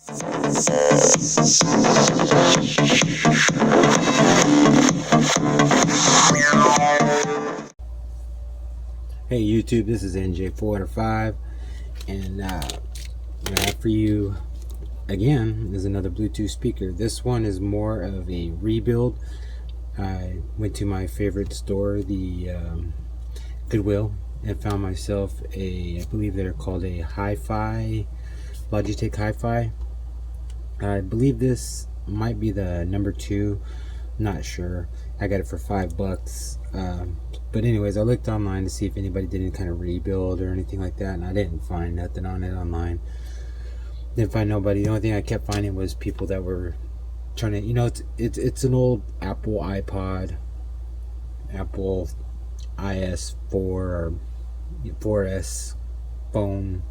Hey YouTube, this is NJ405, and what I have for you again is another Bluetooth speaker. This one is more of a rebuild. I went to my favorite store, the Goodwill, and found myself I believe they're called a hi-fi, Logitech hi-fi. I believe this might be the number 2, not sure. I got it for $5. But anyways, I looked online to see if anybody did any kind of rebuild or anything like that, and I didn't find nothing on it online. Didn't find nobody. The only thing I kept finding was people that were trying to, you know, it's an old Apple iPod, Apple IS4 or 4S phone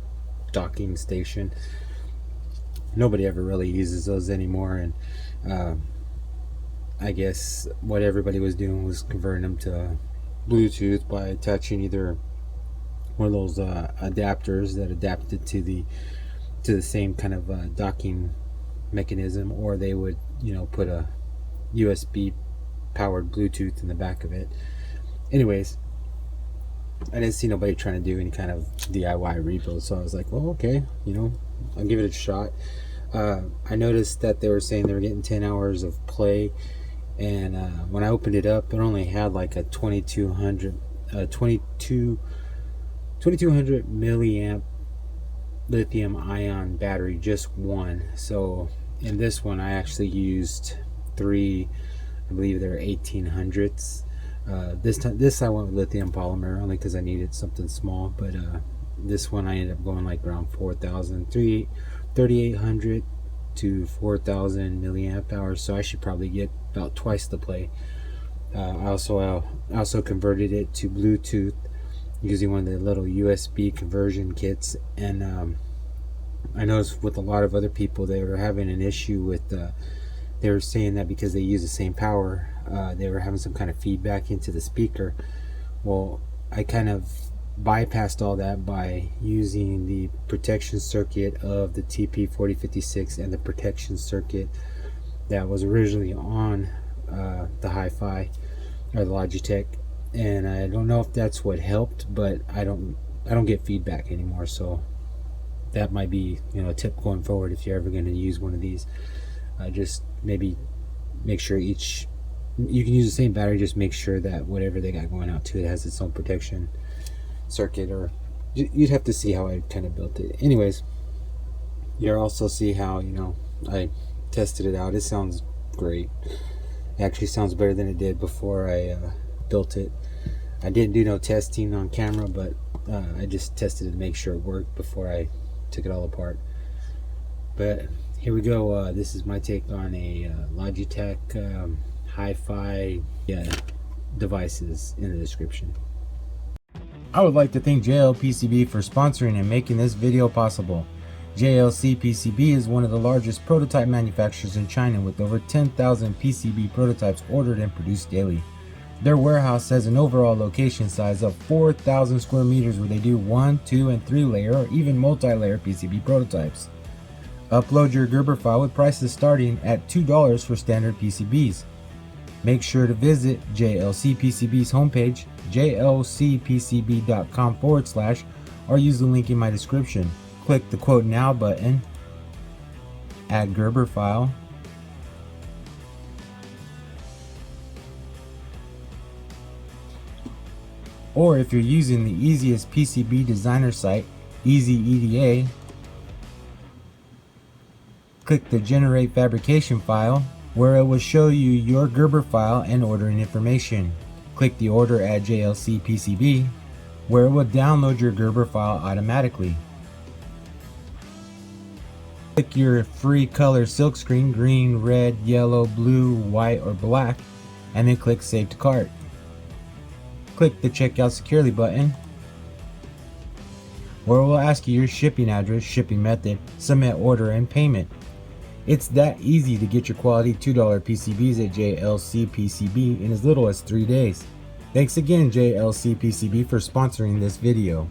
docking station. Nobody ever really uses those anymore, and I guess what everybody was doing was converting them to Bluetooth by attaching either one of those adapters that adapted to the same kind of docking mechanism, or they would, you know, put a USB powered Bluetooth in the back of it. Anyways, I didn't see nobody trying to do any kind of DIY rebuild, so I was like, well, okay, you know, I'll give it a shot. I noticed that they were saying they were getting 10 hours of play, and when I opened it up, it only had like a 2200 milliamp lithium ion battery, just one. So in this one I actually used 3, I believe they're 1800s. This I went with lithium polymer only because I needed something small, but this one I ended up going like around 3800 to 4000 milliamp hours, so I should probably get about twice the play. I also converted it to Bluetooth using one of the little USB conversion kits, and I noticed with a lot of other people they were having an issue with they were saying that because they use the same power, they were having some kind of feedback into the speaker. Well, I kind of bypassed all that by using the protection circuit of the TP4056 and the protection circuit that was originally on the hi-fi or the Logitech, and I don't know if that's what helped, but I don't get feedback anymore, so that might be, you know, a tip going forward if you're ever going to use one of these. Just maybe make sure you can use the same battery, just make sure that whatever they got going out to it has its own protection circuit, or you'd have to see how I kind of built it. Anyways, you'll also see how, you know, I tested it out. It sounds great. It actually sounds better than it did before I built it. I didn't do no testing on camera, but I just tested it to make sure it worked before I took it all apart. But here we go. This is my take on a Logitech hi-fi devices in the description. I would like to thank JLPCB for sponsoring and making this video possible. JLCPCB is one of the largest prototype manufacturers in China, with over 10,000 PCB prototypes ordered and produced daily. Their warehouse has an overall location size of 4,000 square meters, where they do 1, 2, and 3 layer or even multi-layer PCB prototypes. Upload your Gerber file with prices starting at $2 for standard PCBs. Make sure to visit JLCPCB's homepage, jlcpcb.com/, or use the link in my description. Click the Quote Now button, add Gerber file, or if you're using the easiest PCB designer site, Easy EDA, click the Generate Fabrication file, where it will show you your Gerber file and ordering information. Click the Order at JLCPCB, where it will download your Gerber file automatically. Click your free color silkscreen, green, red, yellow, blue, white, or black, and then click Save to Cart. Click the Checkout Securely button, where it will ask you your shipping address, shipping method, submit order, and payment. It's that easy to get your quality $2 PCBs at JLCPCB in as little as 3 days. Thanks again, JLCPCB, for sponsoring this video.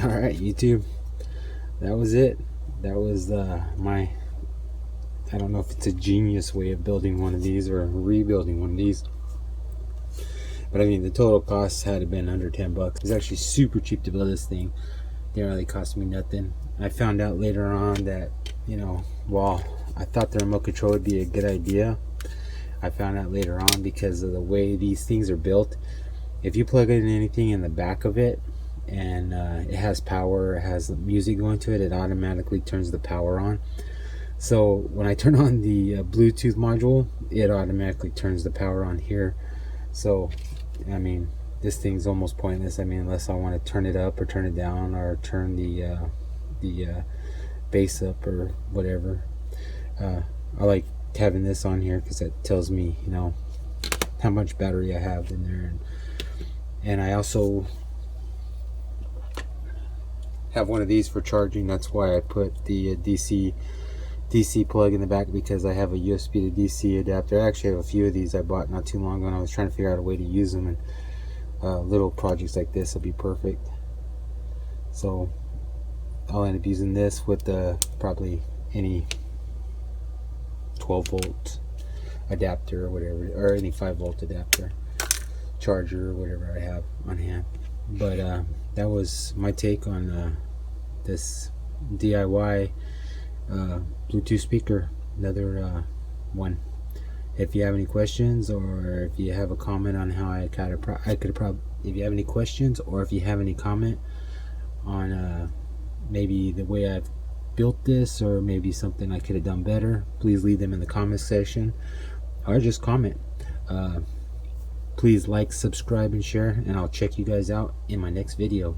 All right, YouTube, that was it. That was my, I don't know if it's a genius way of building one of these or rebuilding one of these, but I mean the total cost had been under 10 bucks. It was actually super cheap to build this thing. Didn't really cost me nothing. I found out later on that, you know, while I thought the remote control would be a good idea, I found out later on, because of the way these things are built, if you plug in anything in the back of it and it has power, it has music going to it, it automatically turns the power on. So when I turn on the Bluetooth module, it automatically turns the power on here. So I mean, this thing's almost pointless. I mean, unless I want to turn it up or turn it down or turn the bass up or whatever. I like having this on here because it tells me, you know, how much battery I have in there, and I also have one of these for charging. That's why I put the DC plug in the back, because I have a USB to DC adapter. I actually have a few of these I bought not too long ago, and I was trying to figure out a way to use them, and little projects like this will be perfect. So I'll end up using this with probably any 12 volt adapter or whatever, or any 5 volt adapter, charger, or whatever I have on hand. But that was my take on this DIY Bluetooth speaker, another one. If you have any questions, or if you have a comment on how if you have any questions, or if you have any comment on maybe the way I've built this, or maybe something I could have done better, please leave them in the comment section, or just comment. Please like, subscribe, and share, and I'll check you guys out in my next video.